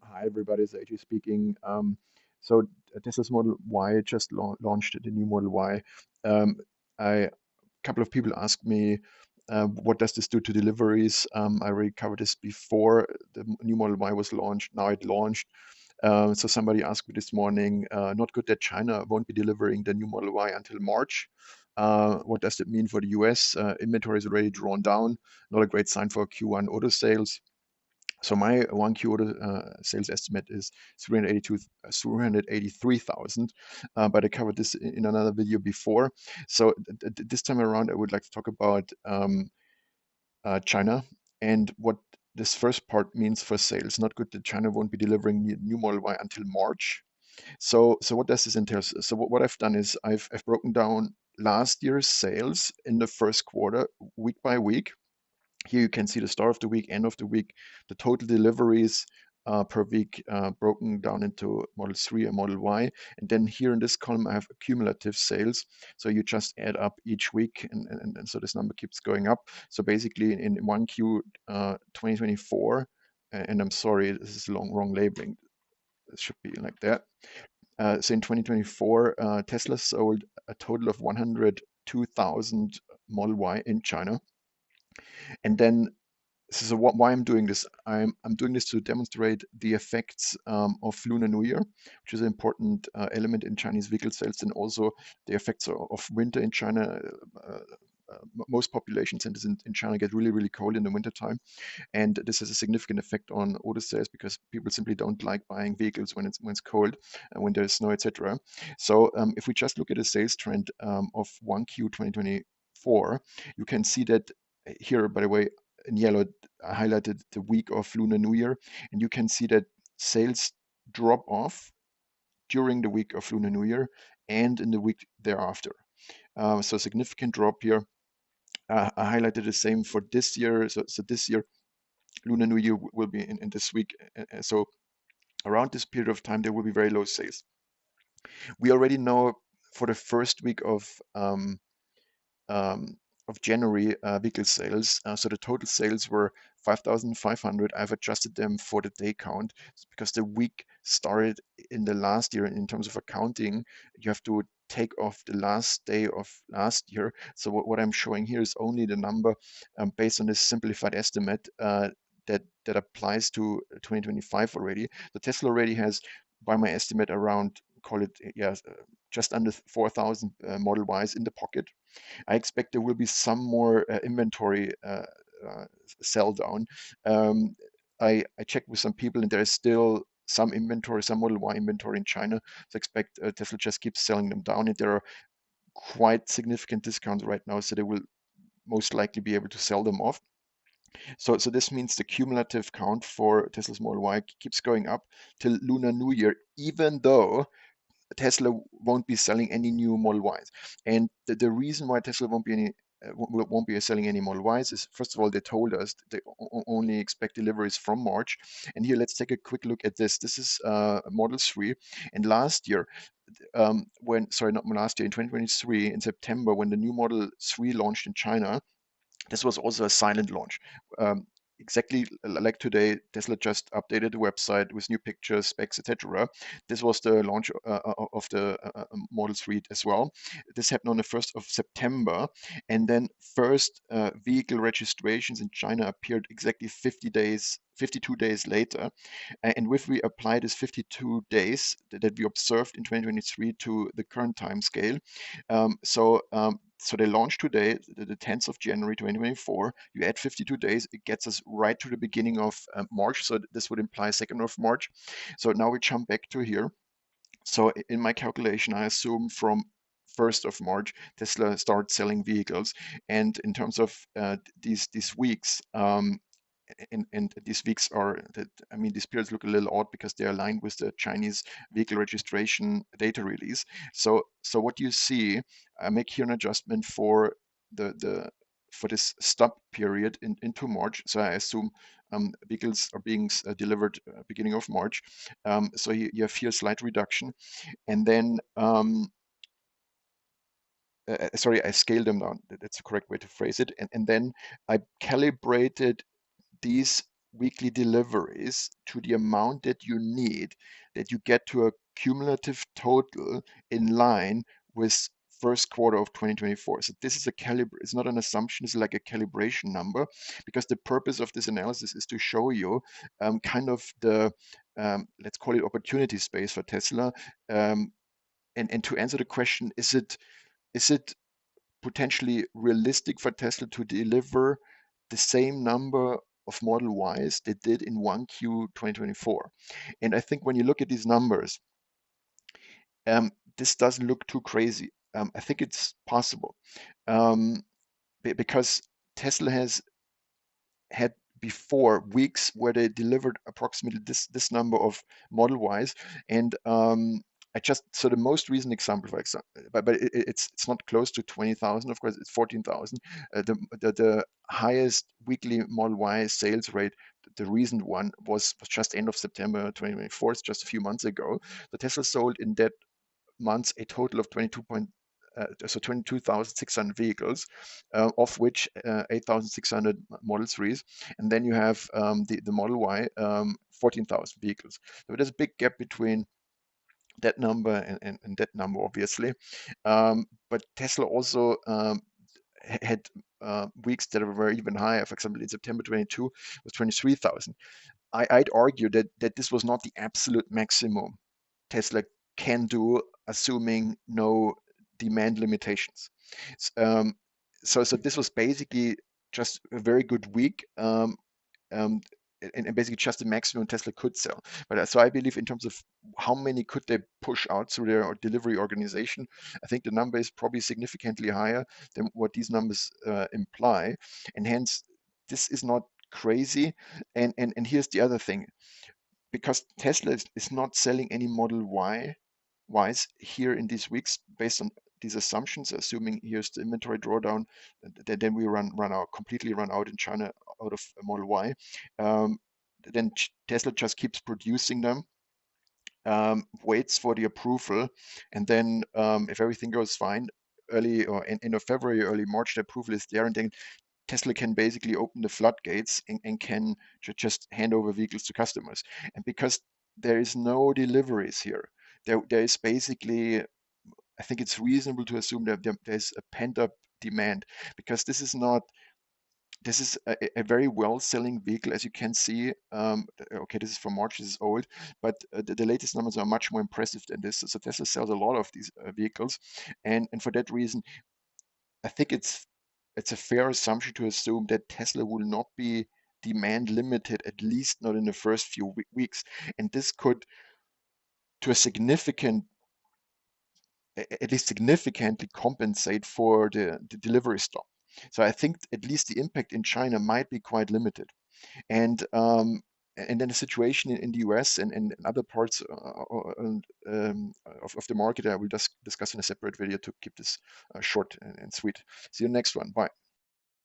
Hi, everybody. It's AJ speaking. Tesla's Model Y just launched the new Model Y. Um, a couple of people asked me, what does this do to deliveries? I already covered this before the new Model Y was launched. Now it launched. So somebody asked me this morning, not good that China won't be delivering the new Model Y until March. What does that mean for the US? Inventory is already drawn down. Not a great sign for Q1 auto sales. So my 1Q order sales estimate is 383,000, but I covered this in another video before. So this time around, I would like to talk about China and what this first part means for sales. Not good that China won't be delivering new Model Y until March. So what does this entail? So what I've done is I've broken down last year's sales in the first quarter, week by week. Here you can see the start of the week, end of the week, the total deliveries per week broken down into Model 3 and Model Y. And then here in this column, I have cumulative sales. So you just add up each week, and so this number keeps going up. So basically in 1Q 2024, and I'm sorry, this is wrong labeling. It should be like that. So in 2024, Tesla sold a total of 102,000 Model Y in China. And then why I'm doing this? I'm doing this to demonstrate the effects of Lunar New Year, which is an important element in Chinese vehicle sales, and also the effects of winter in China. Most population centers in China get really, really cold in the wintertime, and this has a significant effect on auto sales because people simply don't like buying vehicles when it's cold and when there's snow, etc. So if we just look at a sales trend of 1Q 2024, you can see that here, by the way, in yellow, I highlighted the week of Lunar New Year, and you can see that sales drop off during the week of Lunar New Year and in the week thereafter. So significant drop here. I highlighted the same for this year. So this year, Lunar New Year will be in this week. So around this period of time, there will be very low sales. We already know for the first week um, of January vehicle sales. So the total sales were 5,500. I've adjusted them for the day count because the week started in the last year. In terms of accounting, you have to take off the last day of last year. So what I'm showing here is only the number based on this simplified estimate that applies to 2025 already. The Tesla already has, by my estimate, around, call it, just under 4,000 Model Ys in the pocket. I expect there will be some more inventory sell down. Um, I checked with some people, and there is still some inventory, some Model Y inventory in China. So I expect Tesla just keeps selling them down, and there are quite significant discounts right now, so they will most likely be able to sell them off. So this means the cumulative count for Tesla's Model Y keeps going up till Lunar New Year, even though Tesla won't be selling any new Model Ys. And the reason why Tesla won't be selling any Model Ys is, first of all, they told us they only expect deliveries from March. And here, let's take a quick look at this. This is Model 3. And last year, not last year, in 2023, in September, when the new Model 3 launched in China, this was also a silent launch. Um, exactly like today, Tesla just updated the website with new pictures, specs, etc. This was the launch of the Model 3 as well. This happened on the 1st of September, and then first vehicle registrations in China appeared exactly 52 days later. And if we apply this 52 days that we observed in 2023 to the current time scale, so they launched today, the 10th of January 2024. You add 52 days, it gets us right to the beginning of March. So this would imply 2nd of March. So now we jump back to here. So in my calculation, I assume from 1st of March, Tesla starts selling vehicles. And in terms of these weeks, and these weeks are that I mean these periods look a little odd because they're aligned with the Chinese vehicle registration data release. So what you see, I make here an adjustment for the for this stop period into March. So I assume vehicles are being delivered beginning of March. So you have here a slight reduction, and then sorry, I scaled them down. That's the correct way to phrase it. And then I calibrated these weekly deliveries to the amount that you need, that you get to a cumulative total in line with first quarter of 2024. So this is a it's not an assumption, it's like a calibration number, because the purpose of this analysis is to show you kind of the, let's call it opportunity space for Tesla. Um, and to answer the question, is it potentially realistic for Tesla to deliver the same number of Model Ys they did in 1Q 2024? And I think when you look at these numbers, this doesn't look too crazy. I think it's possible, um, because Tesla has had before weeks where they delivered approximately this number of Model Ys, and I just, so the most recent example, for example, but it's not close to 20,000. Of course, it's 14,000. The highest weekly Model Y sales rate, the recent one, was just end of September 2024. It's just a few months ago. The Tesla sold in that months a total of 22,600 vehicles, of which 8,600 Model 3s, and then you have the Model Y, 14,000 vehicles. So there's a big gap between that number and that number, obviously. But Tesla also had weeks that were even higher. For example, in September 22 was 23,000. I'd argue that this was not the absolute maximum Tesla can do, assuming no demand limitations. So this was basically just a very good week, um, and basically just the maximum Tesla could sell. But so I believe in terms of how many could they push out through their delivery organization, I think the number is probably significantly higher than what these numbers imply, and hence this is not crazy. And here's the other thing, because Tesla is not selling any Model Ys here in these weeks based on these assumptions, assuming here's the inventory drawdown, then we completely run out in China out of Model Y. Um, then Tesla just keeps producing them, waits for the approval, and then if everything goes fine, early or end of February, early March, the approval is there, and then Tesla can basically open the floodgates and can just hand over vehicles to customers. And because there is no deliveries here, there is basically, I think it's reasonable to assume that there's a pent-up demand, because this is a very well-selling vehicle, as you can see. Okay, this is from March, this is old, but the latest numbers are much more impressive than this. So Tesla sells a lot of these vehicles, and for that reason, I think it's a fair assumption to assume that Tesla will not be demand limited, at least not in the first few weeks. And this could, to a significant, at least significantly compensate for the delivery stop. So I think at least the impact in China might be quite limited. And then the situation in the US and other parts of the market, I will discuss in a separate video to keep this short and sweet. See you next one. Bye.